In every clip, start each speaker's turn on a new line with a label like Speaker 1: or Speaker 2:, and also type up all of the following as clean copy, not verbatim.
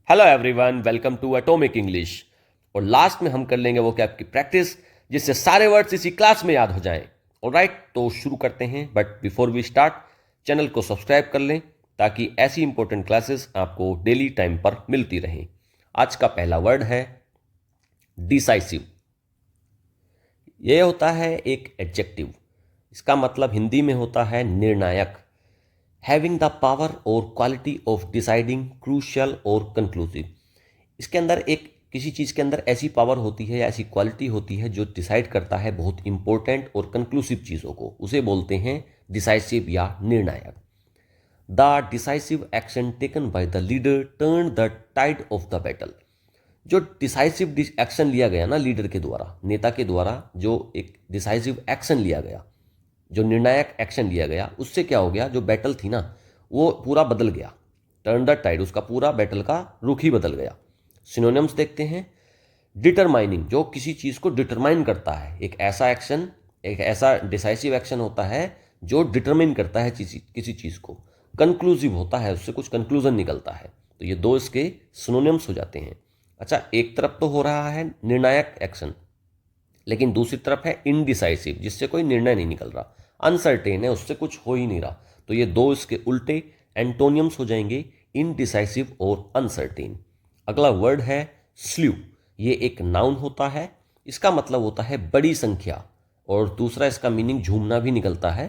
Speaker 1: Hello everyone, welcome to atomic English. और last में हम कर लेंगे वो कैप की प्रैक्टिस, जिससे सारे वर्ड्स इसी क्लास में याद हो जाएं। ऑलराइट, तो शुरू करते हैं। But before we start, channel को सब्सक्राइब कर लें ताकि ऐसी इंपॉर्टेंट क्लासेस आपको डेली टाइम पर मिलती रहें। आज का पहला वर्ड है डिसाइसिव। ये होता है एक एडजेक्टिव। इसका मतलब हिंदी में होता है निर्णायक। हैविंग द पावर और क्वालिटी ऑफ डिसाइडिंग क्रूशियल और कंक्लूसिव। इसके अंदर एक किसी चीज़ के अंदर ऐसी पावर होती है या ऐसी क्वालिटी होती है जो डिसाइड करता है बहुत इंपॉर्टेंट और कंक्लूसिव चीज़ों को, उसे बोलते हैं डिसाइसिव या निर्णायक। The decisive action taken by the leader turn the tide of the battle. जो डिसाइसिव एक्शन लिया गया ना लीडर के द्वारा, नेता के द्वारा जो एक डिसाइसिव एक्शन लिया गया, जो निर्णायक एक्शन लिया गया, उससे क्या हो गया, जो बैटल थी ना वो पूरा बदल गया। टर्न द टाइड, उसका पूरा बैटल का रुख ही बदल गया। सिनोनिम्स देखते हैं। डिटरमाइनिंग, जो किसी चीज़ को डिटरमाइन करता है, एक ऐसा एक्शन, एक ऐसा डिसाइसिव एक्शन होता है जो डिटरमाइन करता है किसी चीज़ को। कंक्लूसिव होता है, उससे कुछ कंक्लूजन निकलता है। तो ये दो इसके सिनोनिम्स हो जाते हैं। अच्छा, एक तरफ तो हो रहा है निर्णायक एक्शन, लेकिन दूसरी तरफ है इनडिसाइसिव, जिससे कोई निर्णय नहीं निकल रहा, अनसर्टेन है, उससे कुछ हो ही नहीं रहा। तो ये दो इसके उल्टे एंटोनियम्स हो जाएंगे, इनडिसाइसिव और अनसर्टेन। अगला वर्ड है स्ल्यू। ये एक नाउन होता है। इसका मतलब होता है बड़ी संख्या, और दूसरा इसका मीनिंग झूमना भी निकलता है।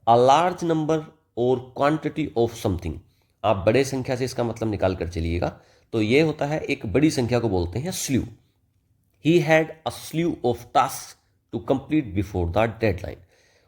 Speaker 1: अ लार्ज नंबर और क्वांटिटी ऑफ समथिंग। आप बड़े संख्या से इसका मतलब निकाल कर चलिएगा। तो ये होता है, एक बड़ी संख्या को बोलते हैं slew. He had a slew of task to complete before the deadline.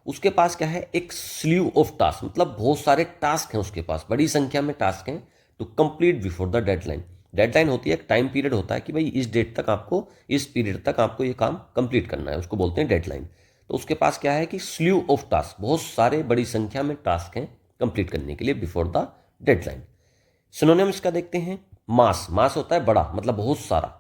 Speaker 1: उसके पास क्या है, एक स्ल्यू ऑफ टास्क, मतलब बहुत सारे टास्क हैं उसके पास, बड़ी संख्या में टास्क हैं। To complete before the deadline, deadline होती है, एक टाइम पीरियड होता है कि भाई इस डेट तक आपको, इस पीरियड तक आपको ये काम कंप्लीट करना है, उसको बोलते हैं डेडलाइन। तो उसके पास क्या है कि स्ल्यू ऑफ टास्क, बहुत सारे बड़ी संख्या में टास्क हैं कंप्लीट करने के लिए बिफोर द डेडलाइन। सिनोनिम्स का देखते हैं। मास, मास होता है बड़ा, मतलब बहुत सारा।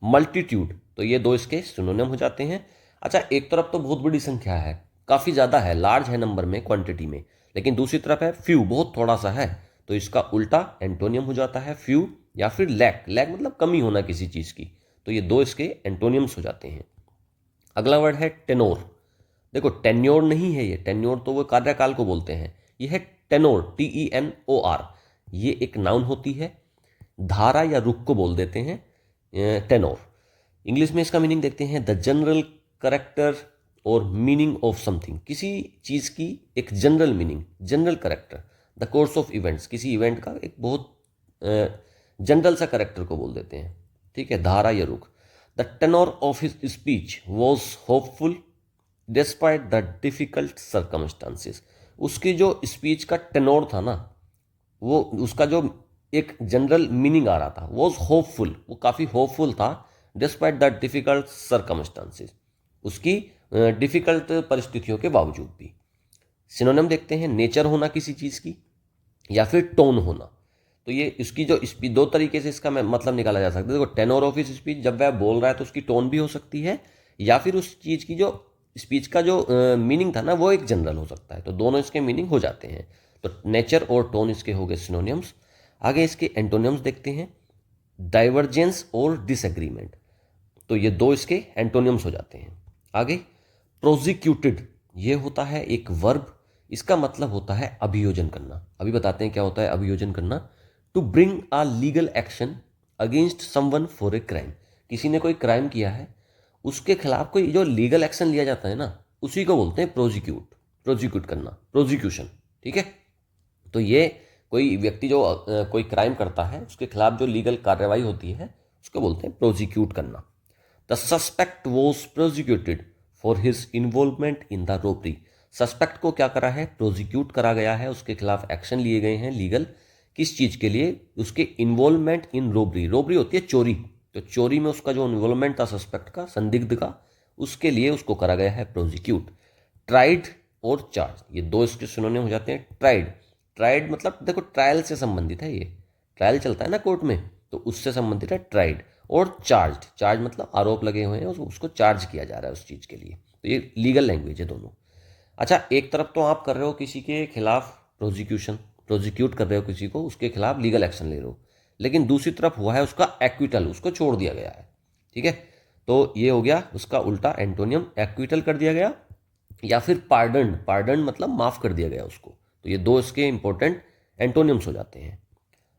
Speaker 1: मल्टीट्यूड, तो ये दो इसके सिनोनिम हो जाते हैं। अच्छा, एक तरफ तो बहुत बड़ी संख्या है, काफ़ी ज़्यादा है, लार्ज है नंबर में, क्वांटिटी में, लेकिन दूसरी तरफ है फ्यू, बहुत थोड़ा सा है। तो इसका उल्टा एंटोनियम हो जाता है फ्यू, या फिर लैक, लैक मतलब कमी होना किसी चीज़ की। तो ये दो इसके एंटोनियम्स हो जाते हैं। अगला वर्ड है टेनोर। देखो, टेन्योर नहीं है ये, टेन्योर तो वो कार्यकाल को बोलते हैं। ये है टेनोर, TENOR। ये एक नाउन होती है, धारा या रुख को बोल देते हैं टेनोर। इंग्लिश में इसका मीनिंग देखते हैं। द जनरल करेक्टर और मीनिंग ऑफ समथिंग, किसी चीज़ की एक general meaning, general character. The course of events, किसी इवेंट का एक बहुत जनरल सा करेक्टर को बोल देते हैं। ठीक है, धारा या रुख। The tenure of his speech was hopeful despite the difficult circumstances. उसकी जो स्पीच का टेनोर था ना, वो उसका जो एक जनरल मीनिंग आ रहा था, वॉज होपफुल, वो काफ़ी होपफुल था। डिस्पाइट द डिफिकल्ट सर्कमस्टांसिस, उसकी डिफिकल्ट परिस्थितियों के बावजूद भी। सिनोनिम देखते हैं। नेचर होना किसी चीज़ की, या फिर टोन होना। तो ये इसकी जो स्पीच, दो तरीके से इसका मतलब निकाला जा सकता है। देखो, टेनोर ऑफ हिज स्पीच, जब वह बोल रहा है तो उसकी टोन भी हो सकती है, या फिर उस चीज़ की जो स्पीच का जो मीनिंग था ना, वो एक जनरल हो सकता है। तो दोनों इसके मीनिंग हो जाते हैं। तो नेचर और टोन इसके हो गए सिनोनिम्स। आगे इसके एंटोनिम्स देखते हैं। डाइवर्जेंस और डिसएग्रीमेंट, तो ये दो इसके एंटोनिम्स हो जाते हैं। आगे प्रोजिक्यूटेड, ये होता है एक वर्ब। इसका मतलब होता है अभियोजन करना। अभी बताते हैं क्या होता है अभियोजन करना। To bring a legal action against someone for a crime. किसी ने कोई क्राइम किया है, उसके खिलाफ कोई जो लीगल एक्शन लिया जाता है ना, उसी को बोलते हैं प्रोजिक्यूट। प्रोजिक्यूट करना, प्रोजिक्यूशन। ठीक है, तो ये कोई व्यक्ति जो कोई क्राइम करता है, उसके खिलाफ जो लीगल कार्रवाई होती है, उसको बोलते हैं प्रोजिक्यूट करना। The suspect was prosecuted for his involvement in the robbery. Suspect को क्या करा है, प्रोजिक्यूट करा गया है, उसके खिलाफ एक्शन लिए गए हैं लीगल। किस चीज़ के लिए, उसके इन्वॉल्वमेंट इन रोबरी। रोबरी होती है चोरी, तो चोरी में उसका जो इन्वॉल्वमेंट था सस्पेक्ट का, संदिग्ध का, उसके लिए उसको करा गया है प्रोजिक्यूट। ट्राइड और चार्ज, ये दो इसके सिनोनिम हो जाते हैं। ट्राइड, ट्राइड मतलब देखो ट्रायल से संबंधित है, ये ट्रायल चलता है ना कोर्ट में, तो उससे संबंधित है ट्राइड। और चार्ज, चार्ज मतलब आरोप लगे हुए हैं, उसको चार्ज किया जा रहा है उस चीज़ के लिए। तो ये लीगल लैंग्वेज है दोनों। अच्छा, एक तरफ तो आप कर रहे हो किसी के खिलाफ प्रोजिक्यूशन, प्रोजिक्यूट कर रहे हो किसी को, उसके खिलाफ लीगल एक्शन ले रहे हो, लेकिन दूसरी तरफ हुआ है उसका एक्विटल, उसको छोड़ दिया गया है। ठीक है, तो ये हो गया उसका उल्टा एंटोनियम, एक्विटल कर दिया गया या फिर पार्डन, पार्डन मतलब माफ कर दिया गया उसको। तो ये दो इसके इंपॉर्टेंट एंटोनियम्स हो जाते हैं।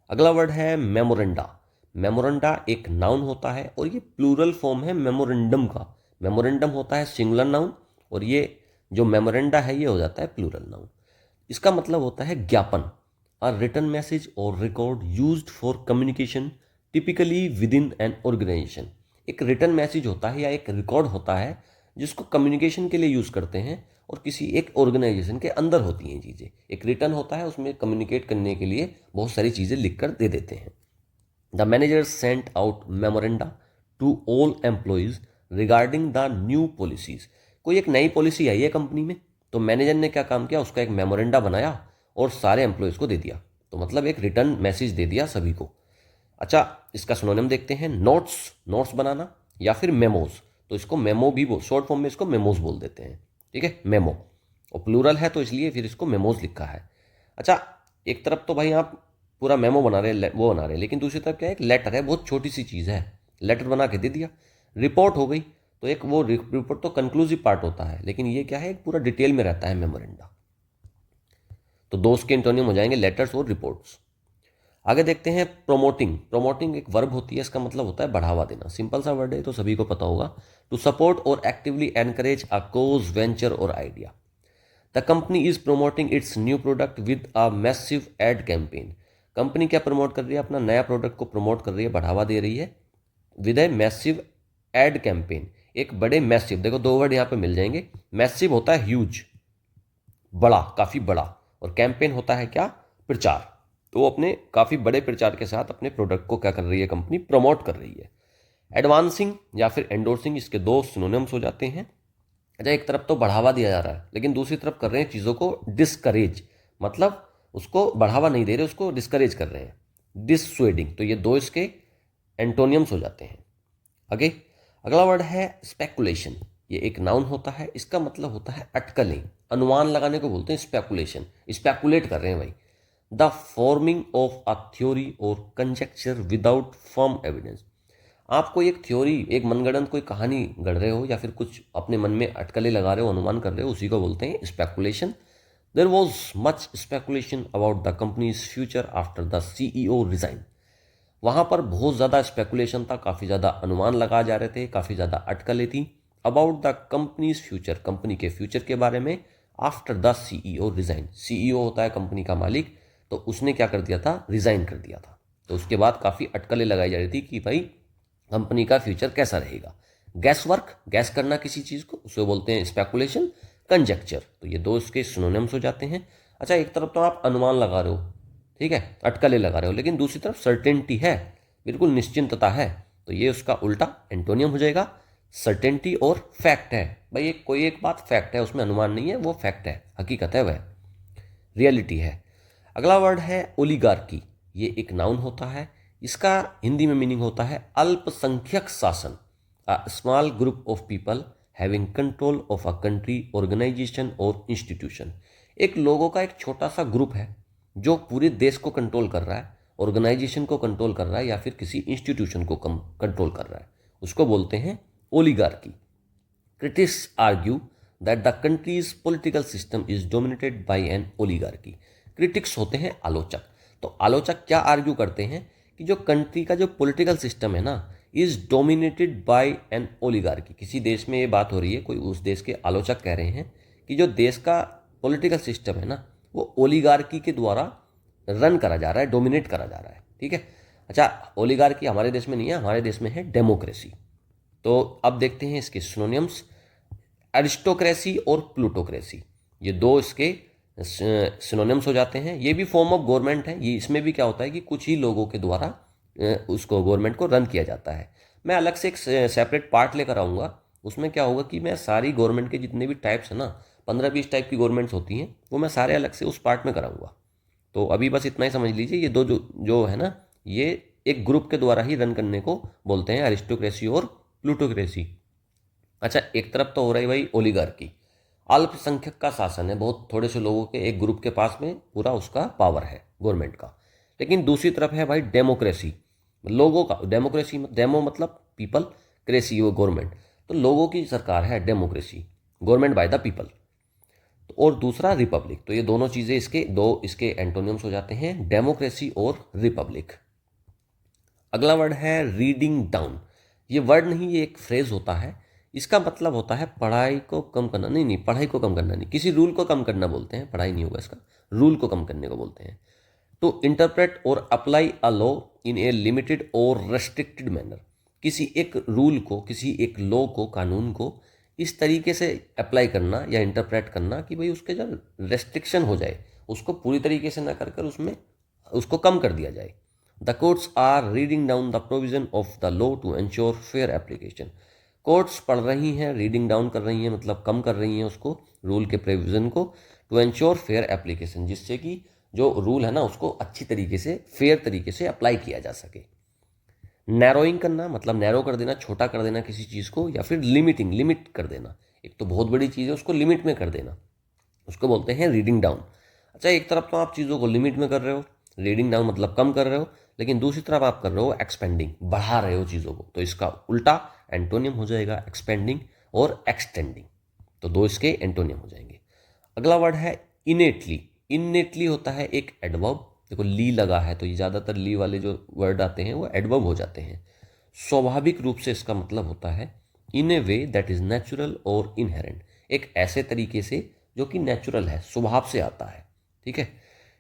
Speaker 1: अगला वर्ड है मेमोरेंडा। मेमोरेंडा एक नाउन होता है और ये प्लूरल फॉर्म है मेमोरेंडम का। मेमोरेंडम होता है सिंगुलर नाउन और ये जो मेमोरेंडा है ये हो जाता है प्लूरल नाउन। इसका मतलब होता है ज्ञापन, a written message or record used for communication typically within an organization. एक रिटन मैसेज होता है या एक रिकॉर्ड होता है जिसको कम्युनिकेशन के लिए यूज़ करते हैं और किसी एक ऑर्गेनाइजेशन के अंदर होती हैं चीज़ें। एक रिटन होता है, उसमें कम्युनिकेट करने के लिए बहुत सारी चीज़ें लिख कर दे देते हैं। The manager sent out memoranda to all employees regarding the new policies. कोई एक नई पॉलिसी आई है कंपनी में, तो मैनेजर ने क्या काम किया, उसका एक मेमोरेंडा बनाया और सारे एम्प्लॉयज़ को दे दिया। तो मतलब एक रिटर्न मैसेज दे दिया सभी को। अच्छा, इसका सिनोनिम देखते हैं, नोट्स, नोट्स बनाना या फिर मेमोज। तो इसको मेमो भी शॉर्ट फॉर्म में इसको मेमोज बोल देते हैं। ठीक है, मेमो, और प्लूरल है तो इसलिए फिर इसको मेमोज लिखा है। अच्छा, एक तरफ तो भाई आप पूरा मेमो बना रहे, वो बना रहे, लेकिन दूसरी तरफ क्या है, एक लेटर है, बहुत छोटी सी चीज़ है, लेटर बना के दे दिया। रिपोर्ट हो गई, तो एक वो रिपोर्ट तो कंक्लूसिव पार्ट होता है, लेकिन ये क्या है, एक पूरा डिटेल में रहता है मेमोरेंडा। तो दो उसके एंटोनियम हो जाएंगे, लेटर्स और रिपोर्ट्स। आगे देखते हैं प्रोमोटिंग। प्रोमोटिंग एक वर्ब होती है, इसका मतलब होता है बढ़ावा देना। सिंपल सा वर्ड है तो सभी को पता होगा। टू सपोर्ट और एक्टिवली एनकरेज अ कोज, वेंचर और idea. The company is promoting it's new product with a massive ad campaign. Company क्या प्रमोट कर रही है, अपना नया प्रोडक्ट को प्रमोट कर रही है, बढ़ावा दे रही है with a massive ad campaign. एक बड़े मैसिव, देखो दो वर्ड यहाँ पे मिल जाएंगे। मैसिव होता है ह्यूज, बड़ा, काफ़ी बड़ा, और कैंपेन होता है क्या, प्रचार। तो वो अपने काफ़ी बड़े प्रचार के साथ अपने प्रोडक्ट को क्या कर रही है, कंपनी प्रमोट कर रही है। एडवांसिंग या फिर एंडोर्सिंग, इसके दो सिनोनिम्स हो जाते हैं। अच्छा, एक तरफ तो बढ़ावा दिया जा रहा है, लेकिन दूसरी तरफ कर रहे हैं चीज़ों को डिस्करेज, मतलब उसको बढ़ावा नहीं दे रहे, उसको डिस्करेज कर रहे हैं, डिसस्वेडिंग। तो ये दो इसके एंटोनियम्स हो जाते हैं। आगे अगला वर्ड है स्पेकुलेशन। ये एक नाउन होता है, इसका मतलब होता है अटकलें, अनुमान लगाने को बोलते हैं स्पेकुलेशन। स्पेकुलेट कर रहे हैं भाई। The forming of a theory और कंजेक्चर विदाउट फर्म एविडेंस। आप कोई एक थ्योरी, एक मनगढ़ंत कोई कहानी गढ़ रहे हो या फिर कुछ अपने मन में अटकलें लगा रहे हो, अनुमान कर रहे हो, उसी को बोलते हैं speculation. There was much speculation about the company's future after the CEO resign. वहाँ पर बहुत ज़्यादा स्पेकुलेशन था, काफ़ी ज़्यादा अनुमान लगाए जा रहे थे, काफ़ी ज़्यादा अटकलें थी about the company's future, company के फ्यूचर के बारे में। After the CEO resign, CEO होता है कंपनी का मालिक, तो उसने क्या कर दिया था, रिजाइन कर दिया था। तो उसके बाद काफ़ी अटकलें लगाई जा रही थी कि भाई कंपनी का फ्यूचर कैसा रहेगा। गैस वर्क, गैस करना किसी चीज़ को, उसे बोलते हैं स्पेकुलेशन। कंजेक्चर, तो ये दो इसके सिनोनिम्स हो जाते हैं। अच्छा, एक तरफ तो आप अनुमान लगा रहे हो, ठीक है, अटकलें लगा रहे हो, लेकिन दूसरी तरफ सर्टेनिटी है, बिल्कुल निश्चिंतता है, तो ये उसका उल्टा एंटोनियम हो जाएगा। सर्टेनिटी और फैक्ट है भाई, एक कोई एक बात फैक्ट है, उसमें अनुमान नहीं है, वो फैक्ट है, हकीकत है, वह रियलिटी है। अगला वर्ड है ओलिगार्की। ये एक नाउन होता है, इसका हिंदी में मीनिंग होता है अल्पसंख्यक शासन। A small group of people having control of a country, organization or institution. एक लोगों का एक छोटा सा ग्रुप है जो पूरे देश को कंट्रोल कर रहा है, ऑर्गेनाइजेशन को कंट्रोल कर रहा है या फिर किसी इंस्टीट्यूशन को कंट्रोल कर रहा है, उसको बोलते हैं oligarchy. Critics argue that the country's political system is dominated by an oligarchy. Critics होते हैं आलोचक। तो आलोचक क्या आर्ग्यू करते हैं कि जो कंट्री का जो पॉलिटिकल सिस्टम है ना, is dominated by an oligarchy. किसी देश में ये बात हो रही है, कोई उस देश के आलोचक कह रहे हैं कि जो देश का पॉलिटिकल सिस्टम है ना, वो ओलिगार्की के द्वारा रन करा जा रहा है, डोमिनेट करा जा रहा है। ठीक है, अच्छा, ओलिगार्की हमारे देश में नहीं है, हमारे देश में है डेमोक्रेसी। तो अब देखते हैं इसके सिनोनिम्स। एरिस्टोक्रेसी और प्लूटोक्रेसी, ये दो इसके सिनोनिम्स हो जाते हैं। ये भी फॉर्म ऑफ गवर्नमेंट है। ये इसमें भी क्या होता है कि कुछ ही लोगों के द्वारा उसको गवर्नमेंट को रन किया जाता है। मैं अलग से एक सेपरेट पार्ट लेकर आऊँगा, उसमें क्या होगा कि मैं सारी गवर्नमेंट के जितने भी टाइप्स हैं ना, 15-20 टाइप की गवर्नमेंट्स होती हैं, वो मैं सारे अलग से उस पार्ट में कराऊंगा। तो अभी बस इतना ही समझ लीजिए, ये दो जो है ना, ये एक ग्रुप के द्वारा ही रन करने को बोलते हैं, एरिस्टोक्रेसी और प्लूटोक्रेसी। अच्छा, एक तरफ तो हो रही भाई ओलिगार्की, अल्पसंख्यक का शासन है, बहुत थोड़े से लोगों के एक ग्रुप के पास में पूरा उसका पावर है गवर्नमेंट का। लेकिन दूसरी तरफ है भाई डेमोक्रेसी, लोगों का, डेमोक्रेसी डेमो मतलब पीपल, क्रेसी वो गवर्नमेंट, तो लोगों की सरकार है democracy, government by the people. तो और दूसरा रिपब्लिक, तो ये दोनों चीज़ें इसके एंटोनियम्स हो जाते हैं, डेमोक्रेसी और रिपब्लिक। अगला वर्ड है रीडिंग डाउन। ये वर्ड नहीं, ये एक फ्रेज होता है। इसका मतलब होता है पढ़ाई को कम करना, नहीं पढ़ाई को कम करना नहीं, किसी रूल को कम करना बोलते हैं, पढ़ाई नहीं होगा इसका, रूल को कम करने को बोलते हैं। टू इंटरप्रेट और apply a law in A limited और रेस्ट्रिक्टेड मैनर, किसी एक रूल को, किसी एक लॉ को, कानून को इस तरीके से अप्लाई करना या इंटरप्रेट करना कि भाई उसके जो रेस्ट्रिक्शन हो जाए, उसको पूरी तरीके से ना कर कर उसमें उसको कम कर दिया जाए। The courts are reading down the provision of the law to ensure fair application. Courts पढ़ रही हैं, रीडिंग डाउन कर रही हैं मतलब कम कर रही हैं उसको, रूल के प्रोविजन को, टू एंश्योर फेयर एप्लीकेशन, जिससे कि जो रूल है ना उसको अच्छी तरीके से, फेयर तरीके से अप्लाई किया जा सके। नैरोइंग करना मतलब नैरो कर देना, छोटा कर देना किसी चीज़ को, या फिर लिमिटिंग, लिमिट कर देना, एक तो बहुत बड़ी चीज़ है उसको लिमिट में कर देना, उसको बोलते हैं रीडिंग डाउन। अच्छा, एक तरफ तो आप चीज़ों को लिमिट में कर रहे हो, रीडिंग डाउन मतलब कम कर रहे हो, लेकिन दूसरी तरफ आप कर रहे हो एक्सपेंडिंग, बढ़ा रहे हो चीज़ों को, तो इसका उल्टा एंटोनियम हो जाएगा एक्सपेंडिंग और एक्सटेंडिंग। तो दो इसके एंटोनियम हो जाएंगे। अगला वर्ड है इनेटली। इनेटली होता है एक एडवर्ब, देखो ली लगा है तो ये ज़्यादातर ली वाले जो वर्ड आते हैं वो एडवर्ब हो जाते हैं। स्वाभाविक रूप से इसका मतलब होता है इन ए वे दैट इज नेचुरल और इनहेरेंट, एक ऐसे तरीके से जो कि नेचुरल है, स्वभाव से आता है। ठीक है।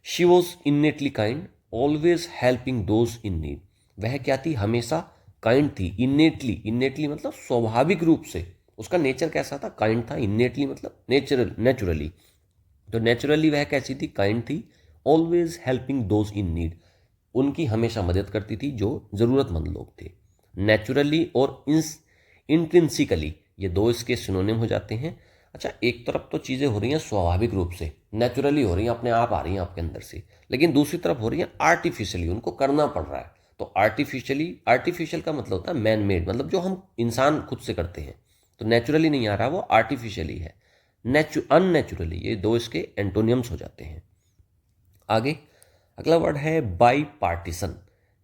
Speaker 1: She was innately kind, always helping those in need. वह क्या थी, हमेशा काइंड थी। इनेटली, इनेटली मतलब स्वाभाविक रूप से, उसका नेचर कैसा था, काइंड था। इनेटली मतलब नेचुरली, तो नेचुरली वह कैसी थी, काइंड थी। Always helping those in need, उनकी हमेशा मदद करती थी जो ज़रूरतमंद लोग थे। नेचुरली और इंट्रिंसिकली, ये दो इसके सिनोनिम हो जाते हैं। अच्छा, एक तरफ तो चीज़ें हो रही हैं स्वाभाविक रूप से, नेचुरली हो रही हैं, अपने आप आ रही हैं आपके अंदर से, लेकिन दूसरी तरफ हो रही हैं आर्टिफिशियली, उनको करना पड़ रहा है। तो आर्टिफिशियली, आर्टिफिशियल का मतलब होता है मैन मेड, मतलब जो हम इंसान खुद से करते हैं। तो नेचुरली नहीं आ रहा, वो आर्टिफिशियली है। अननेचुरली, ये दो इसके एंटोनियम्स हो जाते हैं। आगे अगला वर्ड है बाई पार्टीसन।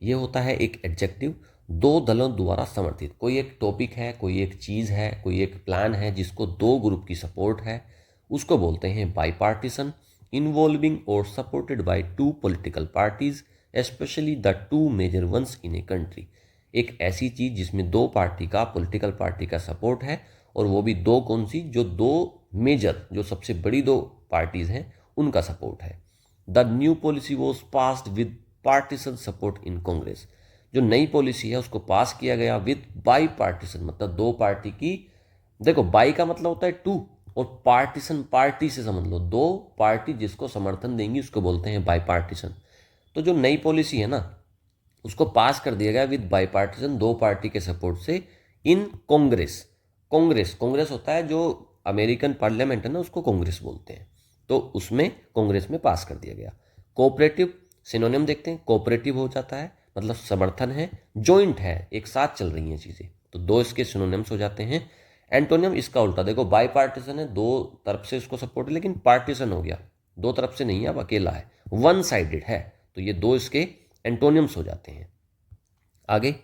Speaker 1: ये होता है एक एडजेक्टिव, दो दलों द्वारा समर्थित। कोई एक टॉपिक है, कोई एक चीज़ है, कोई एक प्लान है जिसको दो ग्रुप की सपोर्ट है, उसको बोलते हैं bipartisan. Involving or supported by two political parties, especially the two major ones in a country. एक ऐसी चीज़ जिसमें दो पार्टी का, पॉलिटिकल पार्टी का सपोर्ट है, और वो भी दो कौन सी, जो दो मेजर, जो सबसे बड़ी दो पार्टीज हैं उनका सपोर्ट है। The new policy was passed with partisan support in Congress. जो नई पॉलिसी है उसको पास किया गया विद बाई पार्टीसन, मतलब दो पार्टी की। देखो, बाई का मतलब होता है टू, और पार्टीसन पार्टी से समझ लो, दो पार्टी जिसको समर्थन देंगी उसको बोलते हैं बाई पार्टीसन। तो जो नई पॉलिसी है ना उसको पास कर दिया गया विद बाई पार्टीसन, दो पार्टी के सपोर्ट से, इन कांग्रेस। कांग्रेस, कांग्रेस होता है जो अमेरिकन पार्लियामेंट है ना, उसको कांग्रेस बोलते हैं। तो उसमें कांग्रेस में पास कर दिया गया। कोऑपरेटिव सिनोनिम देखते हैं, कोऑपरेटिव हो जाता है मतलब समर्थन है, जॉइंट है, एक साथ चल रही हैं चीज़ें, तो दो इसके सिनोनिम्स हो जाते हैं। एंटोनियम इसका उल्टा देखो, बाई पार्टीसन है, दो तरफ से इसको सपोर्ट है, लेकिन पार्टीसन हो गया, दो तरफ से नहीं है, अब अकेला है, वन साइडेड है, तो ये दो इसके एंटोनियम्स हो जाते हैं। आगे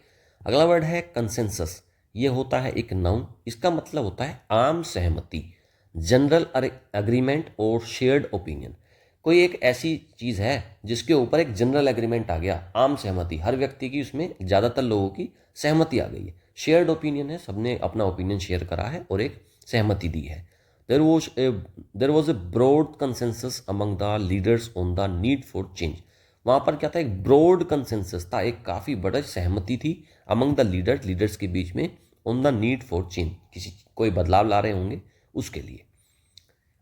Speaker 1: अगला वर्ड है कंसेंसस। ये होता है एक नाउन, इसका मतलब होता है आम सहमति, जनरल एग्रीमेंट और शेयर्ड ओपिनियन। कोई एक ऐसी चीज़ है जिसके ऊपर एक जनरल एग्रीमेंट आ गया, आम सहमति, हर व्यक्ति की उसमें, ज़्यादातर लोगों की सहमति आ गई है। शेयर्ड ओपिनियन है, सबने अपना ओपिनियन शेयर करा है और एक सहमति दी है। There was a broad consensus among the leaders on the need for change. वहाँ पर क्या था, एक ब्रॉड कंसेंसस था, एक काफ़ी बड़ा सहमति थी अमंग द लीडर्स के बीच में, on the need for change, किसी कोई बदलाव ला रहे होंगे उसके लिए।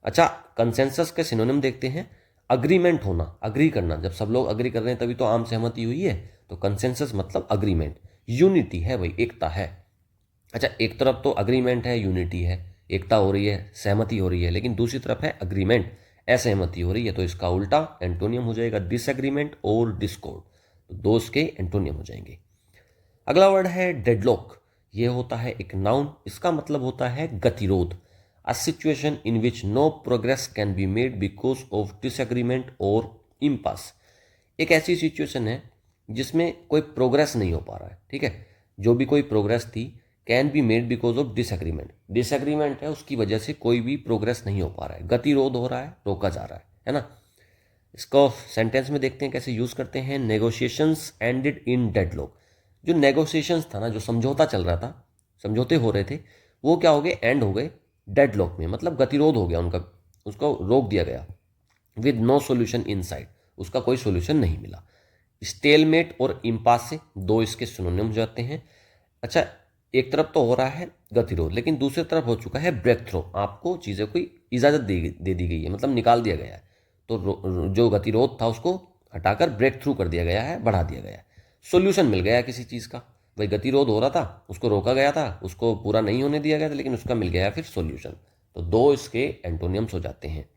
Speaker 1: अच्छा, कंसेंसस के सिनोनिम देखते हैं। अग्रीमेंट होना, अग्री करना, जब सब लोग अग्री कर रहे हैं तभी तो आम सहमति हुई है, तो कंसेंसस मतलब अग्रीमेंट। यूनिटी है भाई, एकता है। अच्छा, एक तरफ तो अग्रीमेंट है, यूनिटी है, एकता हो रही है, सहमति हो रही है, लेकिन दूसरी तरफ है अग्रीमेंट, असहमति हो रही है, तो इसका उल्टा एंटोनियम हो जाएगा डिसएग्रीमेंट और डिस्कॉर्ड, तो दो इसके एंटोनियम हो जाएंगे। अगला वर्ड है डेडलॉक। ये होता है एक नाउन, इसका मतलब होता है गतिरोध, a situation in which no progress can be made because of disagreement or impasse। एक ऐसी सिचुएशन है जिसमें कोई प्रोग्रेस नहीं हो पा रहा है, ठीक है, जो भी कोई प्रोग्रेस थी can be made because of disagreement, disagreement है उसकी वजह से कोई भी प्रोग्रेस नहीं हो पा रहा है, गतिरोध हो रहा है, रोका जा रहा है ना। इसको सेंटेंस में देखते हैं कैसे यूज करते हैं। नेगोशिएशंस एंडेड इन डेडलॉक, जो नेगोशिएशंस था ना, जो समझौता चल रहा था, समझौते हो रहे थे, वो क्या हो गए, एंड हो गए डेडलॉक में, मतलब गतिरोध हो गया उनका, उसको रोक दिया गया। With no solution in sight, उसका कोई सोल्यूशन नहीं मिला। स्टेलमेट और इम्पास से दो इसके सिनोनिम हो जाते हैं। अच्छा, एक तरफ तो हो रहा है गतिरोध, लेकिन दूसरी तरफ हो चुका है ब्रेक थ्रो, आपको चीज़ें को इजाज़त दे दी गई है, मतलब निकाल दिया गया है। तो जो गतिरोध था उसको हटाकर ब्रेक थ्रू कर दिया गया है, बढ़ा दिया गया है, सोल्यूशन मिल गया है किसी चीज़ का। भाई गतिरोध हो रहा था, उसको रोका गया था, उसको पूरा नहीं होने दिया गया था, लेकिन उसका मिल गया फिर सोल्यूशन। तो दो इसके एंटोनियम्स हो जाते हैं।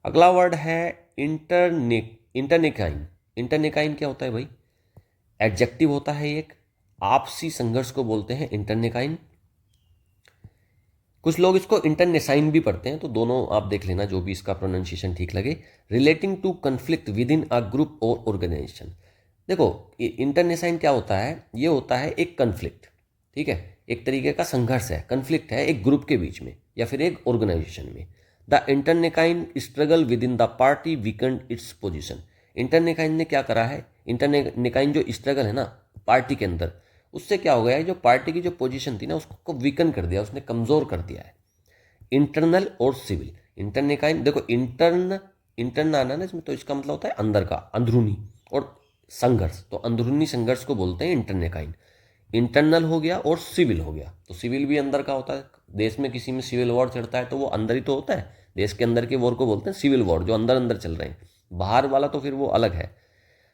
Speaker 1: अगला वर्ड है इंटरनिकाइन। इंटरनिकाइन क्या होता है भाई, एडजेक्टिव होता है एक, आपसी संघर्ष को बोलते हैं इंटरनिकाइन। कुछ लोग इसको इंटरनेसाइन भी पढ़ते हैं, तो दोनों आप देख लेना जो भी इसका प्रोनाउंसिएशन ठीक लगे। Relating to conflict within a group or organization. देखो इंटरनेसाइन क्या होता है, ये होता है एक कन्फ्लिक्ट, ठीक है, एक तरीके का संघर्ष है, कन्फ्लिक्ट है एक ग्रुप के बीच में या फिर एक ऑर्गेनाइजेशन में। The internecine struggle within the party weakened its position. Internecine ने क्या करा है, इंटरनेकाइन जो स्ट्रगल है ना पार्टी के अंदर, उससे क्या हो गया है, जो पार्टी की जो पोजीशन थी ना उसको वीकन कर दिया, उसने कमज़ोर कर दिया है। इंटरनल और सिविल, इंटरनेकाइन देखो इंटरन आना ना इसमें, तो इसका मतलब होता है अंदर का, अंदरूनी, और संघर्ष, तो अंदरूनी संघर्ष को बोलते हैं इंटरनेकाइन। इंटरनल हो गया और सिविल हो गया, तो सिविल भी अंदर का होता है। देश में किसी में सिविल वॉर चढ़ता है तो वो अंदर ही तो होता है, देश के अंदर के वॉर को बोलते हैं सिविल वॉर, जो अंदर अंदर चल रहे हैं, बाहर वाला तो फिर वो अलग है।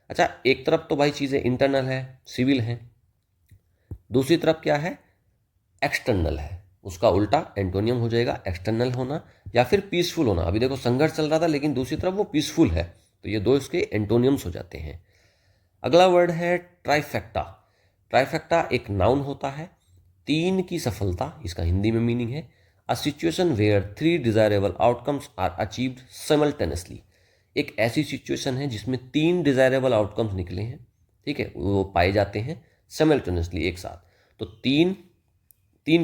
Speaker 1: अच्छा, एक तरफ तो भाई चीज़ें इंटरनल है, सिविल है, दूसरी तरफ क्या है, एक्सटर्नल है, उसका उल्टा एंटोनियम हो जाएगा एक्सटर्नल होना या फिर पीसफुल होना। अभी देखो संघर्ष चल रहा था लेकिन दूसरी तरफ वो पीसफुल है, तो ये दो इसके एंटोनियम्स हो जाते हैं। अगला वर्ड है ट्राइफेक्टा। ट्राइफेक्टा एक नाउन होता है, तीन की सफलता इसका हिंदी में मीनिंग है। A situation where three desirable outcomes are achieved simultaneously. एक ऐसी सिचुएशन है जिसमें तीन डिजायरेबल आउटकम्स निकले हैं, ठीक है, वो पाए जाते हैं साइमल्टेनियसली, एक साथ, तो तीन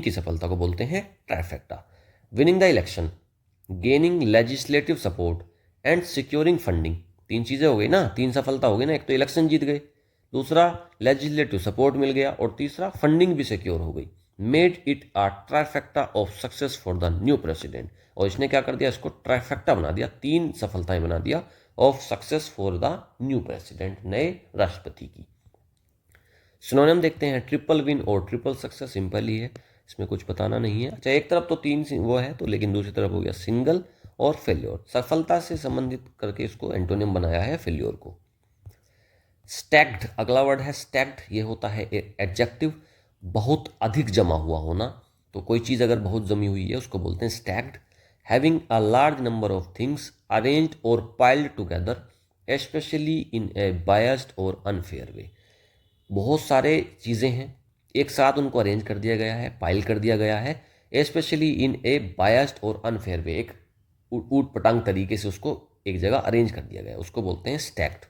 Speaker 1: की सफलता को बोलते हैं trifecta. Winning the election, gaining legislative support and securing funding. तीन चीज़ें हो गई ना, तीन सफलता हो गई ना, एक तो इलेक्शन जीत गए, दूसरा लेजिस्लेटिव सपोर्ट मिल गया, और तीसरा फंडिंग भी सिक्योर हो गई। Made it a trifecta of success for the new president. और इसने क्या कर दिया, इसको ट्राइफेक्टा बना दिया, तीन सफलताएं बना दिया of success for the new president, नए राष्ट्रपति की। सिनोनिम देखते हैं, ट्रिपल विन और ट्रिपल सक्सेस, सिंपल ही है, इसमें कुछ बताना नहीं है। अच्छा, एक तरफ तो तीन वो है तो, लेकिन दूसरी तरफ हो गया सिंगल और फेल्योर, सफलता से संबंधित करके इसको एंटोनियम बनाया है फेल्योर को। स्टैक्ड, अगला वर्ड है स्टैक्ड, ये होता है एडजेक्टिव, बहुत अधिक जमा हुआ होना, तो कोई चीज़ अगर बहुत जमी हुई है उसको बोलते हैं stacked. Having a large number of things arranged और piled together especially in a biased और अनफेयर वे। बहुत सारे चीज़ें हैं एक साथ, उनको अरेंज कर दिया गया है, पाइल कर दिया गया है, एस्पेशली इन ए बायस्ड और अनफेयर वे, एक ऊट पटांग तरीके से उसको एक जगह अरेंज कर दिया गया है, उसको बोलते हैं stacked.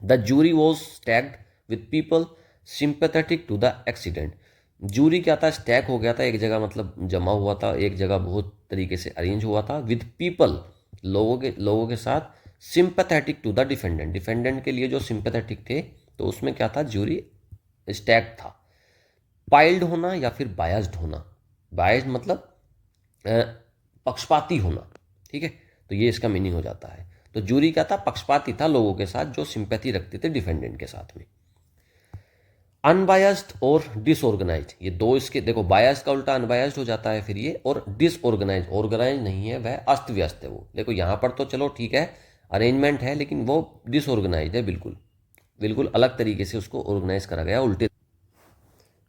Speaker 1: The jury was stacked with people sympathetic to the accident. Jury क्या था, स्टैक हो गया था एक जगह, मतलब जमा हुआ था एक जगह, बहुत तरीके से अरेंज हुआ था। विद पीपल, लोगों के साथ, sympathetic to the defendant, defendant के लिए जो सिंपैथेटिक थे, तो उसमें क्या था, जूरी स्टैक था। पाइल्ड होना या फिर बायस्ड होना, बायस्ड मतलब पक्षपाती होना, ठीक है, तो ये इसका मीनिंग हो जाता है। तो जूरी क्या था, पक्षपाती था लोगों के साथ जो सिंपैथी रखते थे डिफेंडेंट के साथ में। अनबायस्ड और डिसऑर्गेनाइज्ड, ये दो इसके देखो, बायस्ड का उल्टा अनबायस्ड हो जाता है फिर ये, और डिसऑर्गेनाइज्ड, ऑर्गेनाइज नहीं है वह, अस्त व्यस्त है वो। देखो यहाँ पर तो चलो ठीक है अरेंजमेंट है, लेकिन वो डिसऑर्गेनाइज्ड है, बिल्कुल बिल्कुल अलग तरीके से उसको ऑर्गेनाइज करा गया उल्टे,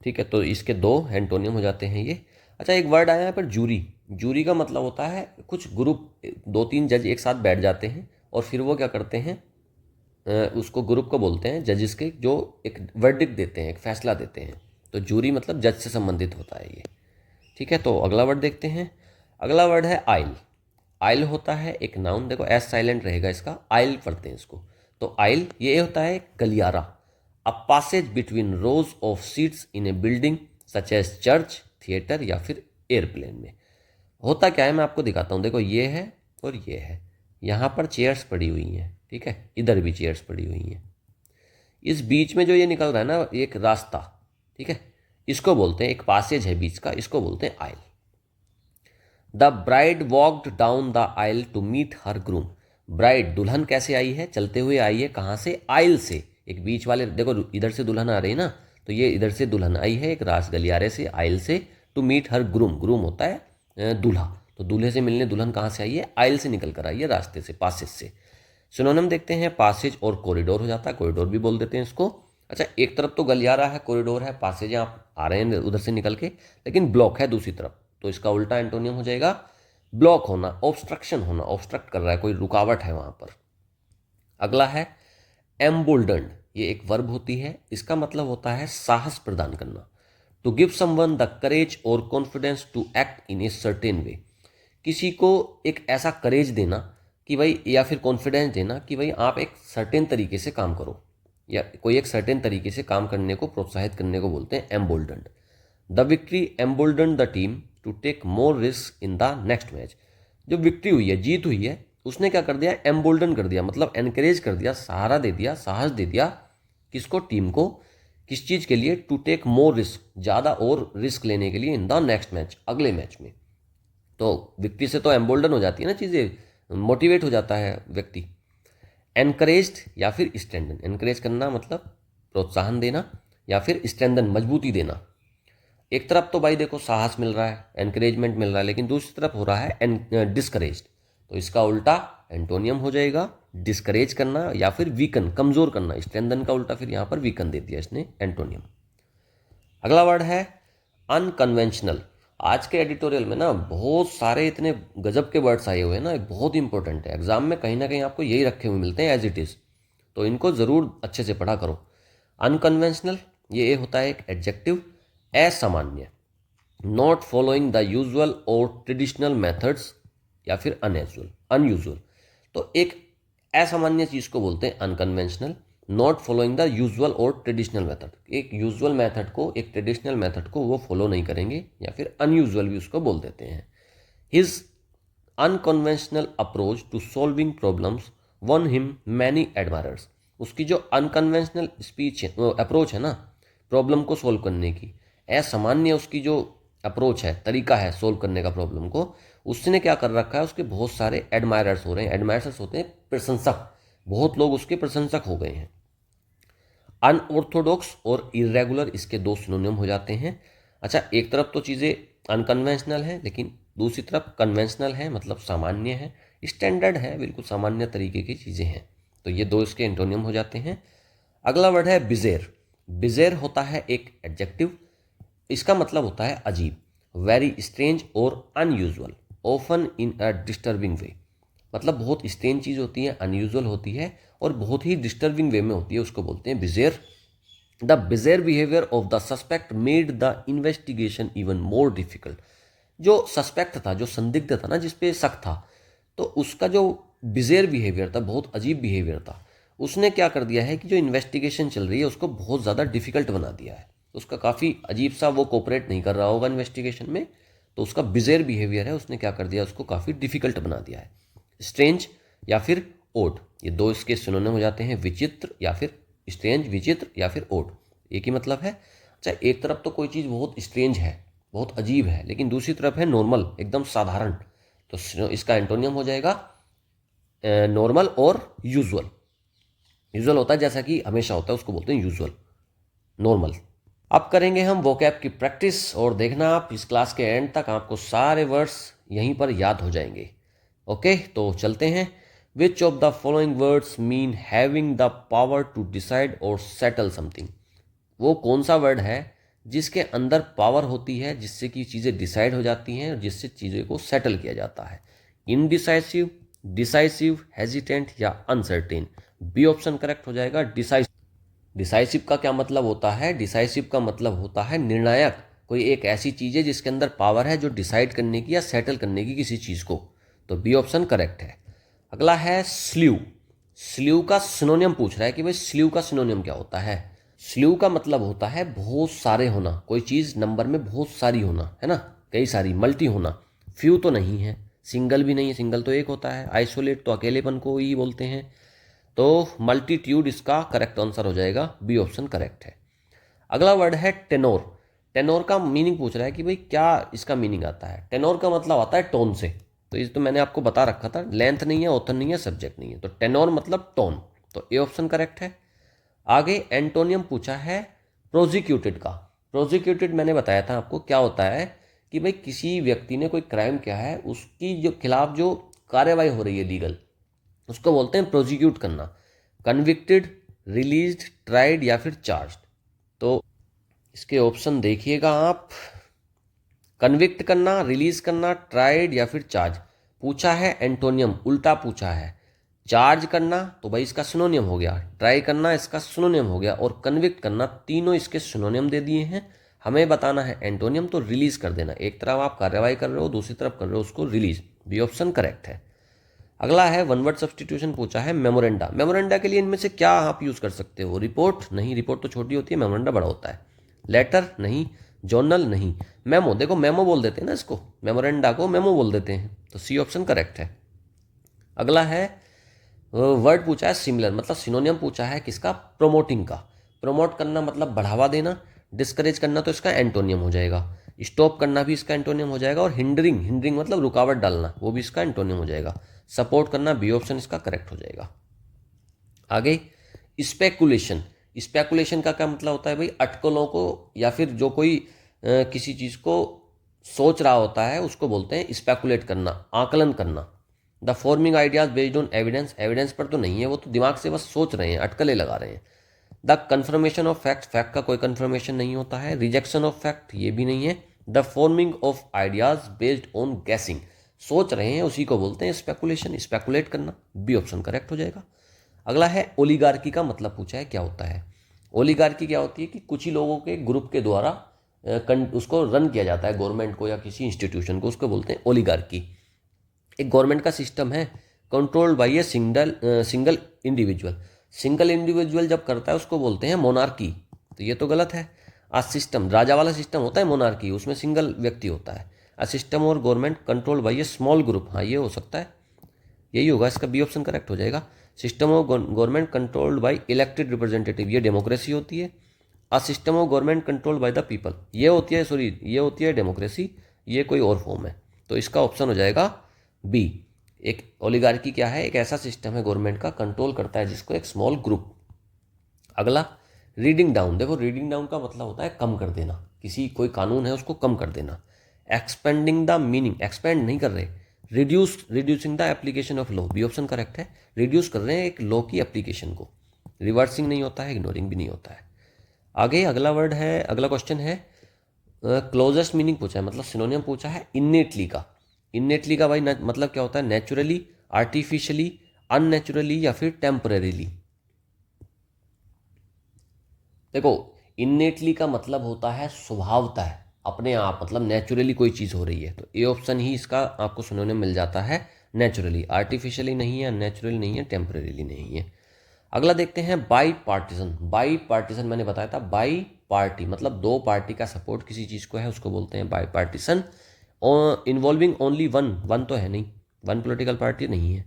Speaker 1: ठीक है, तो इसके दो एंटोनियम हो जाते हैं ये। अच्छा, एक वर्ड आया है पर जूरी। जूरी का मतलब होता है कुछ ग्रुप, दो तीन जज एक साथ बैठ जाते हैं और फिर वो क्या करते हैं, उसको ग्रुप को बोलते हैं जजेस के, जो एक वर्डिक्ट देते हैं, एक फैसला देते हैं, तो जूरी मतलब जज से संबंधित होता है ये, ठीक है। तो अगला वर्ड देखते हैं, अगला वर्ड है आइल। आइल होता है एक नाउन, देखो एस साइलेंट रहेगा इसका, आइल पढ़ते हैं इसको, तो आइल ये होता है गलियारा, a passage between rows of seats in a building such as church, theatre या फिर एयरप्लेन में। होता क्या है मैं आपको दिखाता हूँ। देखो ये है और ये है, यहाँ पर चेयर्स पड़ी हुई हैं, ठीक है, इधर भी चेयर्स पड़ी हुई हैं। इस बीच में जो ये निकल रहा है ना एक रास्ता, ठीक है, इसको बोलते हैं, एक पासेज है बीच का, इसको बोलते हैं aisle. The bride walked down the aisle to meet her groom. Bride दुल्हन कैसे आई है? चलते हुए आई है। कहाँ से? आइल से। एक बीच वाले, देखो इधर से दुल्हन आ रही है ना, तो ये इधर से दुल्हन आई है एक रास गलियारे से, आइल से, to meet her groom. Groom होता है दूल्हा, तो दूल्हे से मिलने दुल्हन कहाँ से आई है? आइल से निकल कर आई है, रास्ते से, पासेज से। सिनोनिम देखते हैं, पासेज और कॉरिडोर हो जाता है, कॉरिडोर भी बोल देते हैं इसको। अच्छा, एक तरफ तो गलियारा है, कॉरिडोर है, पासेज आप आ रहे हैं उधर से निकल के, लेकिन ब्लॉक है दूसरी तरफ, तो इसका उल्टा एंटोनियम हो जाएगा ब्लॉक होना, ऑब्स्ट्रक्शन होना, ऑब्स्ट्रक्ट कर रहा है, कोई रुकावट है वहां पर। अगला है एम्बोल्डन्ड, ये एक वर्ब होती है, इसका मतलब होता है साहस प्रदान करना। To give someone the courage और confidence to act in a certain way. किसी को एक ऐसा करेज देना कि भाई, या फिर कॉन्फिडेंस देना कि भाई आप एक सर्टेन तरीके से काम करो, या कोई एक सर्टेन तरीके से काम करने को प्रोत्साहित करने को बोलते हैं emboldened. The victory embolden the team to take more risk in the next match. जो विक्ट्री हुई है, जीत हुई है, उसने क्या कर दिया? एम्बोल्डन कर दिया, मतलब एनकरेज कर दिया, सहारा दे दिया, साहस दे दिया किसको? टीम को। किस चीज़ के लिए? टू टेक मोर रिस्क, ज़्यादा और रिस्क लेने के लिए, इन द नेक्स्ट मैच, अगले मैच में। तो विक्ट्री से तो एम्बोल्डन हो जाती है ना चीज़ें, मोटिवेट हो जाता है व्यक्ति। एनकरेज्ड या फिर स्ट्रेंथन, एनकरेज करना मतलब प्रोत्साहन देना, या फिर स्ट्रेंथन मजबूती देना। एक तरफ तो भाई देखो साहस मिल रहा है, एनकरेजमेंट मिल रहा है, लेकिन दूसरी तरफ हो रहा है डिस्करेज, तो इसका उल्टा एंटोनियम हो जाएगा डिस्करेज करना या फिर वीकन, कमजोर करना। स्ट्रेंथन का उल्टा फिर यहाँ पर वीकन दे दिया इसने, एंटोनियम। अगला वर्ड है अनकन्वेंशनल। आज के एडिटोरियल में ना बहुत सारे इतने गजब के वर्ड्स आए हुए हैं ना, बहुत इंपॉर्टेंट है, एग्जाम में कहीं ना कहीं आपको यही रखे हुए मिलते हैं एज इट इज़, तो इनको ज़रूर अच्छे से पढ़ा करो। अनकन्वेंशनल ये होता है एक एडजेक्टिव, असामान्य, नॉट फॉलोइंग द यूजुअल और ट्रेडिशनल मेथड्स, या फिर अनयूजुअल। तो एक असामान्य चीज़ को बोलते हैं unconventional, not following the usual और ट्रेडिशनल मेथड। एक यूजुअल मेथड को, एक ट्रेडिशनल मेथड को वो फॉलो नहीं करेंगे, या फिर अनयूजुअल भी उसको बोल देते हैं। His unconventional approach to solving problems won him many admirers. उसकी जो अनकन्वेंशनल स्पीच है, अप्रोच है ना प्रॉब्लम को सोल्व करने की, असामान्य उसकी जो अप्रोच है, तरीका है सोल्व करने का प्रॉब्लम को, उसने क्या कर रखा है, उसके बहुत सारे एडमायरर्स हो रहे हैं। एडमायरर्स होते हैं प्रशंसक, बहुत लोग उसके प्रशंसक हो गए हैं। अनऑर्थोडॉक्स और इरेगुलर इसके दो सिनोनिम हो जाते हैं। अच्छा, एक तरफ तो चीज़ें अनकन्वेंशनल है, लेकिन दूसरी तरफ कन्वेंशनल है, मतलब सामान्य है, स्टैंडर्ड है, बिल्कुल सामान्य तरीके की चीज़ें हैं, तो ये दो इसके एंटोनियम हो जाते हैं। अगला वर्ड है बिजेर। बिजेर होता है एक एडजेक्टिव, इसका मतलब होता है अजीब, वेरी स्ट्रेंज और unusual, often in a disturbing way. मतलब बहुत स्ट्रेंज चीज़ होती है, अनयूजुअल होती है, और बहुत ही डिस्टर्बिंग वे में होती है, उसको बोलते हैं बिजेर। द बिजेर behaviour of the suspect made the investigation even more difficult. जो सस्पेक्ट था, जो संदिग्ध था ना, जिसपे शक था, तो उसका जो बिजेर बिहेवियर था, बहुत अजीब बिहेवियर था, उसने क्या कर दिया है कि जो इन्वेस्टिगेशन चल रही है उसको बहुत ज़्यादा डिफिकल्ट बना दिया है। उसका काफ़ी अजीब सा, वो कोऑपरेट नहीं कर रहा होगा इन्वेस्टिगेशन में, तो उसका बिजेर बिहेवियर है, उसने क्या कर दिया, उसको काफ़ी डिफिकल्ट बना दिया है। स्ट्रेंज या फिर ओड, ये दो इसके सिनोनिम हो जाते हैं, विचित्र या फिर स्ट्रेंज, विचित्र या फिर ओड, एक ही मतलब है। अच्छा, एक तरफ तो कोई चीज़ बहुत स्ट्रेंज है, बहुत अजीब है, लेकिन दूसरी तरफ है नॉर्मल, एकदम साधारण, तो इसका एंटोनियम हो जाएगा नॉर्मल और यूजुअल। यूजुअल होता है जैसा कि हमेशा होता है, उसको बोलते हैं यूजुअल। नॉर्मल। अब करेंगे हम वोकैब की प्रैक्टिस, और देखना आप इस क्लास के एंड तक आपको सारे वर्ड्स यहीं पर याद हो जाएंगे। ओके, तो चलते हैं। Which of the following words mean having the power to decide or settle something. वो कौन सा वर्ड है जिसके अंदर पावर होती है, जिससे कि चीज़ें डिसाइड हो जाती हैं और जिससे चीज़ों को सेटल किया जाता है। इनडिसाइसिव, डिसाइसिव, हेजिटेंट या अनसर्टेन। बी ऑप्शन करेक्ट हो जाएगा, डिसाइसिव। डिसाइसिव का क्या मतलब होता है? डिसाइसिव का मतलब होता है निर्णायक, कोई एक ऐसी चीज़ है जिसके अंदर पावर है जो डिसाइड करने की या सेटल करने की किसी चीज़ को, तो बी ऑप्शन करेक्ट है। अगला है स्ल्यू। स्लीव का सिनोनियम पूछ रहा है कि भाई स्लीव का सिनोनियम क्या होता है। स्लीव का मतलब होता है बहुत सारे होना, कोई चीज़ नंबर में बहुत सारी होना, है ना, कई सारी, मल्टी होना। फ्यू तो नहीं है, सिंगल भी नहीं है, सिंगल तो एक होता है, आइसोलेट तो अकेलेपन को ही बोलते हैं। तो मल्टीट्यूड इसका करेक्ट आंसर हो जाएगा, बी ऑप्शन करेक्ट है। अगला वर्ड है टेनोर। टेनोर का मीनिंग पूछ रहा है कि भाई क्या इसका मीनिंग आता है। टेनोर का मतलब आता है टोन से, तो ये तो मैंने आपको बता रखा था, लेंथ नहीं है, ऑथर नहीं है, सब्जेक्ट नहीं है, तो टेनोर मतलब टोन, तो ए ऑप्शन करेक्ट है। आगे एंटोनियम पूछा है प्रोसिक्यूटेड का। प्रोसिक्यूटेड मैंने बताया था आपको क्या होता है कि भाई किसी व्यक्ति ने कोई क्राइम किया है, उसकी जो खिलाफ जो कार्यवाही हो रही है लीगल, उसको बोलते हैं प्रोसिक्यूट करना। कन्विक्टेड, रिलीज्ड, ट्राइड या फिर चार्ज। तो इसके ऑप्शन देखिएगा आप, कन्विक्ट करना, रिलीज करना, ट्राइड या फिर चार्ज। पूछा है एंटोनियम, उल्टा पूछा है। चार्ज करना तो भाई इसका सिनोनियम हो गया, ट्राई करना इसका सिनोनियम हो गया, और कन्विक्ट करना, तीनों इसके सिनोनियम दे दिए हैं। हमें बताना है एंटोनियम, तो रिलीज कर देना। एक तरफ आप कार्रवाई कर रहे हो, दूसरी तरफ कर रहे हो उसको रिलीज। बी ऑप्शन करेक्ट है। अगला है वन वर्ड सब्सटीट्यूशन पूछा है मेमोरेंडा। मेमोरेंडा के लिए इनमें से क्या आप यूज कर सकते हो। रिपोर्ट नहीं, रिपोर्ट तो छोटी होती है, मेमोरेंडा बड़ा होता है। लेटर नहीं, जर्नल नहीं, मेमो, देखो मेमो बोल देते हैं ना इसको, मेमोरेंडा को मेमो बोल देते हैं, तो सी ऑप्शन करेक्ट है। अगला है वर्ड पूछा है सिमिलर, मतलब सिनोनियम पूछा है किसका, प्रोमोटिंग का। प्रमोट करना मतलब बढ़ावा देना, डिस्करेज करना तो इसका एंटोनियम हो जाएगा, स्टॉप करना भी इसका एंटोनियम हो जाएगा, और हिंडरिंग, हिंडरिंग मतलब रुकावट डालना, वो भी इसका एंटोनियम हो जाएगा। सपोर्ट करना, बी ऑप्शन इसका करेक्ट हो जाएगा। आगे स्पेकुलेशन। स्पेकुलेशन का क्या मतलब होता है भाई, अटकलों को या फिर जो कोई किसी चीज़ को सोच रहा होता है उसको बोलते हैं स्पेकुलेट करना, आकलन करना। The forming ideas based on evidence, evidence पर तो नहीं है, वो तो दिमाग से बस सोच रहे हैं, अटकलें लगा रहे हैं। The confirmation of fact, fact का कोई कन्फर्मेशन नहीं होता है। रिजेक्शन ऑफ फैक्ट, ये भी नहीं है। The forming of ideas based on guessing, सोच रहे हैं उसी को बोलते हैं स्पेकुलेशन, स्पेकुलेट करना। बी ऑप्शन करेक्ट हो जाएगा। अगला है ओलिगार्की का मतलब पूछा है क्या होता है। ओलिगार्की क्या होती है कि कुछ ही लोगों के ग्रुप के द्वारा उसको रन किया जाता है, गवर्नमेंट को या किसी इंस्टीट्यूशन को, उसको बोलते हैं ओलिगार्की। एक गवर्नमेंट का सिस्टम है controlled by a single individual. Single individual जब करता है उसको बोलते हैं मोनार्की, तो ये तो गलत है। आज सिस्टम, राजा वाला सिस्टम होता है मोनार्की, उसमें सिंगल व्यक्ति होता है। आ सिस्टम और government control by A small group, हाँ ये हो सकता है, यही होगा इसका, बी ऑप्शन करेक्ट हो जाएगा। System of government controlled by elected representative, ये डेमोक्रेसी होती है। A system of government controlled by the people, ये होती है, सॉरी ये होती है डेमोक्रेसी, ये कोई और फॉर्म है, तो इसका ऑप्शन हो जाएगा बी। एक ओलिगार्की क्या है, एक ऐसा सिस्टम है गवर्नमेंट का, कंट्रोल करता है जिसको एक स्मॉल ग्रुप। अगला रीडिंग डाउन। देखो रीडिंग डाउन का मतलब होता है कम कर देना, किसी कोई कानून है उसको कम कर देना। एक्सपेंडिंग द मीनिंग, एक्सपेंड नहीं कर रहे, reducing the application of law, B option correct है। रिड्यूस कर रहे हैं एक लॉ की एप्लीकेशन को, रिवर्सिंग नहीं होता है, इग्नोरिंग भी नहीं होता है। आगे अगला वर्ड है, अगला क्वेश्चन है क्लोजेस्ट मीनिंग पूछा है, मतलब सिनोनियम पूछा है इन्नेटली का। इन्नेटली का भाई मतलब क्या होता है, नेचुरली, आर्टिफिशियली, अननेचुरली या फिर टेम्परेरीली। देखो इन्नेटली का मतलब होता है स्वभावतः, अपने आप, मतलब नेचुरली कोई चीज़ हो रही है, तो ए ऑप्शन ही इसका आपको सिनोनिम मिल जाता है, नेचुरली। आर्टिफिशियली नहीं है, नेचुरली नहीं है, टेम्परेरीली नहीं है। अगला देखते हैं बाई पार्टीसन। बाई पार्टीसन मैंने बताया था, बाई पार्टी मतलब दो पार्टी का सपोर्ट किसी चीज़ को है उसको बोलते हैं bipartisan. Involving only one, one तो है नहीं, वन पॉलिटिकल पार्टी नहीं है।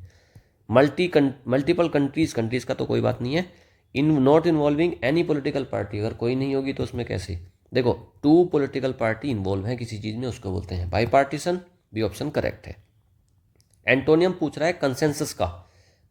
Speaker 1: मल्टीपल कंट्रीज, कंट्रीज का तो कोई बात नहीं है। In not involving any political party, अगर कोई नहीं होगी तो उसमें कैसे, देखो टू पॉलिटिकल पार्टी इन्वॉल्व है किसी चीज़ में, उसको बोलते हैं bipartisan, B option correct है। एंटोनियम पूछ रहा है कंसेंसस का।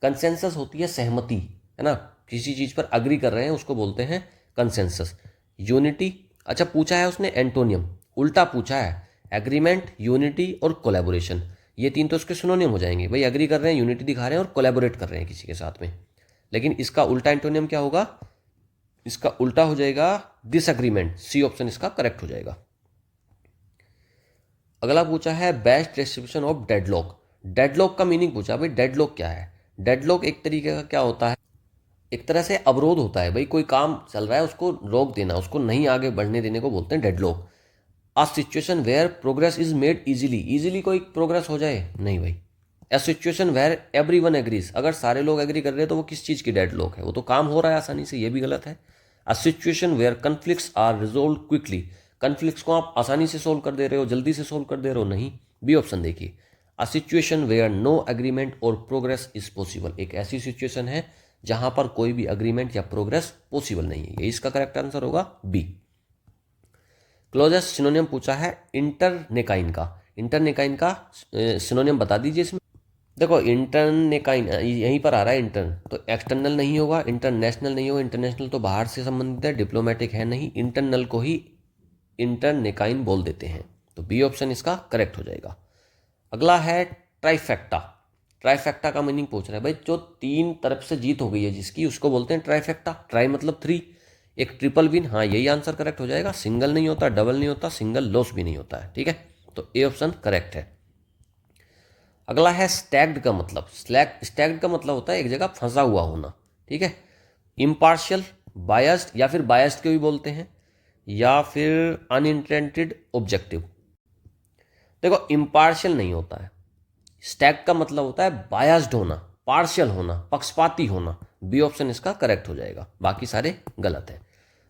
Speaker 1: कंसेंसस होती है सहमति, है ना, किसी चीज़ पर अग्री कर रहे हैं उसको बोलते हैं कंसेंसस। यूनिटी, अच्छा पूछा है उसने एंटोनियम, उल्टा पूछा है एग्रीमेंट, यूनिटी और कोलैबोरेशन, ये तीन तो उसके सिनोनियम हो जाएंगे भाई, अग्री कर रहे हैं, यूनिटी दिखा रहे हैं और कोलैबोरेट कर रहे हैं किसी के साथ में। लेकिन इसका उल्टा एंटोनियम क्या होगा, इसका उल्टा हो जाएगा डिसएग्रीमेंट, सी ऑप्शन इसका करेक्ट हो जाएगा। अगला पूछा है best description of deadlock. Deadlock का मीनिंग पूछा भाई, डेडलॉक क्या है। डेडलॉक एक तरीके का क्या होता है, एक तरह से अवरोध होता है भाई, कोई काम चल रहा है उसको रोक देना, उसको नहीं आगे बढ़ने देने को बोलते हैं deadlock. A situation where progress is made easily, easily कोई प्रोग्रेस हो जाए नहीं भाई, a situation where everyone agrees, अगर सारे लोग एग्री कर रहे हैं तो वो किस चीज़ की डेडलॉक है, वो तो काम हो रहा है आसानी से, ये भी गलत है। A situation where conflicts are resolve quickly, conflicts को आप आसानी से सोल्व कर दे रहे हो, जल्दी से सोल्व कर दे रहे हो, नहीं। बी ऑप्शन देखिए, a situation where no agreement or progress is possible, एक ऐसी सिचुएशन है जहां पर कोई भी एग्रीमेंट या प्रोग्रेस पॉसिबल नहीं है, ये इसका करेक्ट आंसर होगा बी। क्लोजेस्ट सिनोनियम पूछा है इंटरनेकाइन का, इंटरनेकाइन का सिनोनियम बता दीजिए इसमें। देखो इंटरनेकाइन यहीं पर आ रहा है इंटर्न, तो एक्सटर्नल नहीं होगा, इंटरनेशनल नहीं होगा, इंटरनेशनल तो बाहर से संबंधित है, डिप्लोमेटिक है नहीं, इंटरनल को ही इंटरनेकाइन बोल देते हैं, तो बी ऑप्शन इसका करेक्ट हो जाएगा। अगला है ट्राइफेक्टा, ट्राइफेक्टा का मीनिंग पूछ रहा है भाई, जो 3 तरफ से जीत हो गई है जिसकी, उसको बोलते हैं ट्राइफेक्टा। ट्राई मतलब 3, एक ट्रिपल विन, हाँ यही आंसर करेक्ट हो जाएगा। सिंगल नहीं होता, डबल नहीं होता, सिंगल लॉस भी नहीं होता है, ठीक है, तो ए ऑप्शन करेक्ट है। अगला है स्टैग्ड का मतलब, स्टैग्ड का मतलब होता है एक जगह फंसा हुआ होना, ठीक है। इम्पार्शियल, बायस्ड, या फिर बायस्ड के भी बोलते हैं, या फिर अनइंटेंडेड ऑब्जेक्टिव। देखो इम्पार्शियल नहीं होता है, स्टैग का मतलब होता है बायस्ड होना, पार्शियल होना, पक्षपाती होना, बी ऑप्शन इसका करेक्ट हो जाएगा, बाकी सारे गलत है।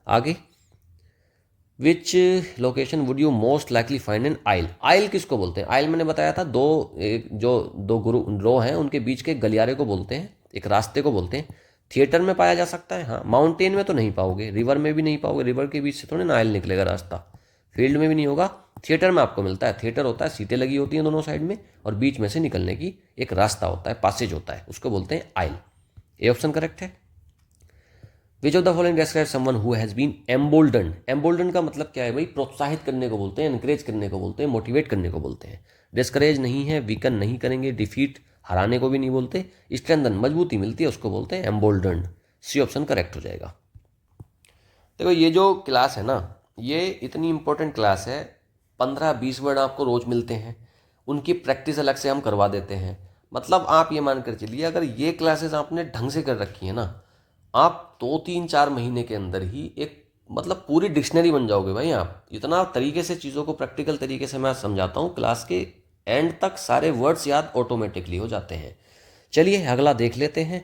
Speaker 1: आगे, which location would you most likely find an aisle, aisle किसको बोलते हैं? आइल मैंने बताया था दो गुरु रो हैं उनके बीच के गलियारे को बोलते हैं, एक रास्ते को बोलते हैं। थिएटर में पाया जा सकता है, हाँ, माउंटेन में तो नहीं पाओगे, रिवर में भी नहीं पाओगे, रिवर के बीच से थोड़े ना आइल निकलेगा रास्ता, फील्ड में भी नहीं होगा, थिएटर में आपको मिलता है। थिएटर होता है, सीटें लगी होती हैं दोनों साइड में, और बीच में से निकलने की एक रास्ता होता है, पासेज होता है, उसको बोलते हैं आइल। ए ऑप्शन करेक्ट है। Which of the following describe someone who has been embolden, embolden का मतलब क्या है भाई? प्रोत्साहित करने को बोलते हैं, एनकरेज करने को बोलते हैं, मोटिवेट करने को बोलते हैं। डिस्करेज नहीं है, वीकन नहीं करेंगे, डिफीट हराने को भी नहीं बोलते, स्ट्रेंथन मजबूती मिलती है उसको बोलते हैं एम्बोल्डन। सी ऑप्शन करेक्ट हो जाएगा। देखो ये जो क्लास है ना, ये इतनी इंपॉर्टेंट क्लास है, 15-20 वर्ड आपको रोज मिलते हैं, उनकी प्रैक्टिस अलग से हम करवा देते हैं। मतलब आप ये मान कर चलिए, अगर ये क्लासेस आपने ढंग से कर रखी है ना, आप 2-3-4 महीने के अंदर ही एक मतलब पूरी डिक्शनरी बन जाओगे भाई। आप इतना तरीके से चीज़ों को प्रैक्टिकल तरीके से मैं समझाता हूँ, क्लास के एंड तक सारे वर्ड्स याद ऑटोमेटिकली हो जाते हैं। चलिए अगला देख लेते हैं।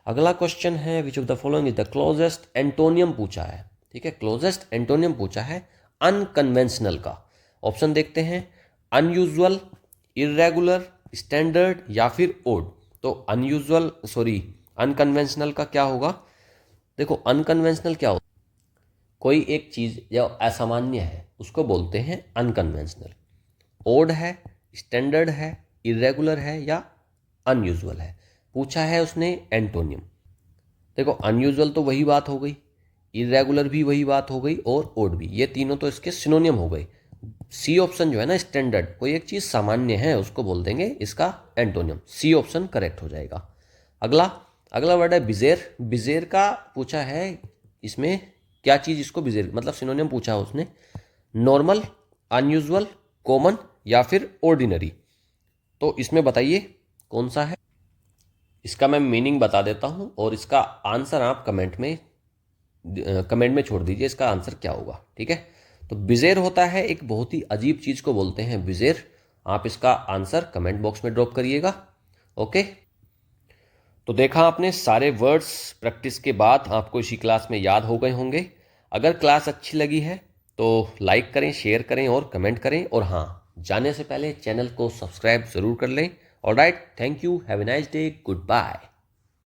Speaker 1: अगला क्वेश्चन है which of the following is the closest antonym पूछा है, ठीक है, क्लोजेस्ट एंटोनियम पूछा है अनकन्वेंशनल का। ऑप्शन देखते हैं, अनयूजुअल, इरेगुलर, स्टैंडर्ड या फिर ओड। तो अनकन्वेंशनल का क्या होगा? देखो अनकन्वेंशनल क्या होता है? कोई एक चीज जो असामान्य है उसको बोलते हैं अनकन्वेंशनल। ओड है, स्टैंडर्ड है, इरेगुलर है या अनयूजुअल है। पूछा है उसने एंटोनियम। देखो अनयूजुअल तो वही बात हो गई, इरेगुलर भी वही बात हो गई, और ओड भी, ये तीनों तो इसके सिनोनियम हो गए। सी ऑप्शन जो है ना, स्टैंडर्ड, कोई एक चीज सामान्य है उसको बोल देंगे इसका एंटोनियम। सी ऑप्शन करेक्ट हो जाएगा। अगला वर्ड है बिजेर। बिजेर का पूछा है, इसमें क्या चीज इसको बिजेर मतलब सिनोनियम पूछा है उसने, नॉर्मल, अनयूजुअल, कॉमन या फिर ऑर्डिनरी। तो इसमें बताइए कौन सा है? इसका मैं मीनिंग बता देता हूं और इसका आंसर आप कमेंट में छोड़ दीजिए, इसका आंसर क्या होगा, ठीक है। तो बिजेर होता है एक बहुत ही अजीब चीज को बोलते हैं बिजेर। आप इसका आंसर कमेंट बॉक्स में ड्रॉप करिएगा, ओके। तो देखा आपने, सारे वर्ड्स प्रैक्टिस के बाद आपको इसी क्लास में याद हो गए होंगे। अगर क्लास अच्छी लगी है तो लाइक करें, शेयर करें और कमेंट करें, और हाँ, जाने से पहले चैनल को सब्सक्राइब जरूर कर लें। Alright, thank you, have a nice day, good bye.